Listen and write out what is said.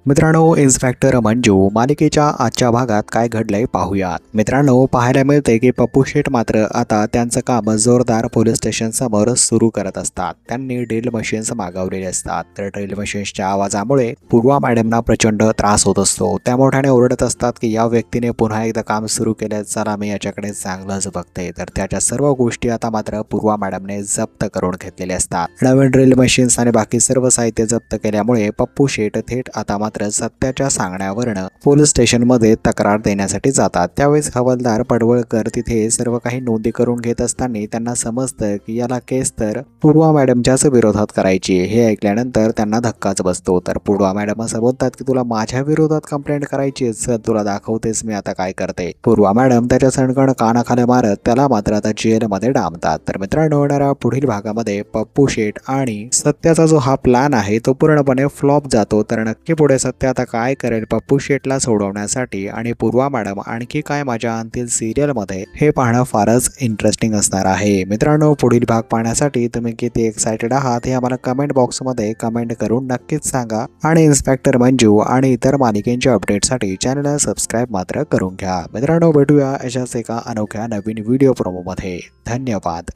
मित्रांनो, इन्स्पेक्टर मंजू मालिकेच्या आजच्या भागात काय घडलंय पाहूयात. मित्रांनो, पाहायला मिळते की पप्पू शेठ मात्र आता त्यांचं काम जोरदार पोलीस स्टेशन समोर सुरू करत असतात. त्यांनी ड्रिल मशीन्स मागवलेले असतात. तर ड्रिल मशीन्सच्या आवाजामुळे पूर्वा मॅडमना प्रचंड त्रास होत असतो. त्या मोठ्याने ओरडत असतात की या व्यक्तीने पुन्हा एकदा काम सुरू केले, चला मी याच्याकडे चांगलंच बघते. तर त्याच्या सर्व गोष्टी आता मात्र पूर्वा मॅडमने जप्त करून घेतलेले असतात. नवीन ड्रिल मशीन्स आणि बाकी सर्व साहित्य जप्त केल्यामुळे पप्पू शेठ थेट आता मात्र सत्याच्या सांगण्यावरनं पोलीस स्टेशनमध्ये तक्रार देण्यासाठी जातात. त्यावेळेस हवालदार पडवळकर तिथे सर्व काही नोंदी करून घेत असताना त्यांना समजतं की याला केस तर पूर्वा मॅडमच्याच विरोधात करायची. हे ऐकल्यानंतर त्यांना धक्काच बसतो. तर पूर्वा मॅडम असं बोलतात की तुला माझ्या विरोधात कंप्लेंट करायची, तुला दाखवतेस मी आता काय करते. पूर्वा मॅडम त्याच्या सणकण कानाखाली मारत त्याला मात्र आता जेलमध्ये डांबतात. तर मित्रांनो, होणाऱ्या पुढील भागामध्ये पप्पू शेठ आणि सत्याचा जो हा प्लॅन आहे तो पूर्णपणे फ्लॉप जातो. तर नक्की पुढे सत्य आता काय करेल पप्पू शेठला सोडवण्यासाठी आणि पूर्वा मॅडम आणखी काय मजा आणतील सिरियलमध्ये, हे पाहणं फारच इंटरेस्टिंग असणार आहे. मित्रांनो, पुढील भाग पाहण्यासाठी तुम्ही किती एक्सायटेड आहात हे आम्हाला कमेंट बॉक्समध्ये कमेंट करून नक्कीच सांगा. आणि इन्स्पेक्टर मंजू आणि इतर मालिकेंच्या अपडेटसाठी चॅनलला सबस्क्राईब मात्र करून घ्या. मित्रांनो, भेटूया अशाच एका अनोख्या नवीन व्हिडिओ प्रोमोमध्ये. धन्यवाद.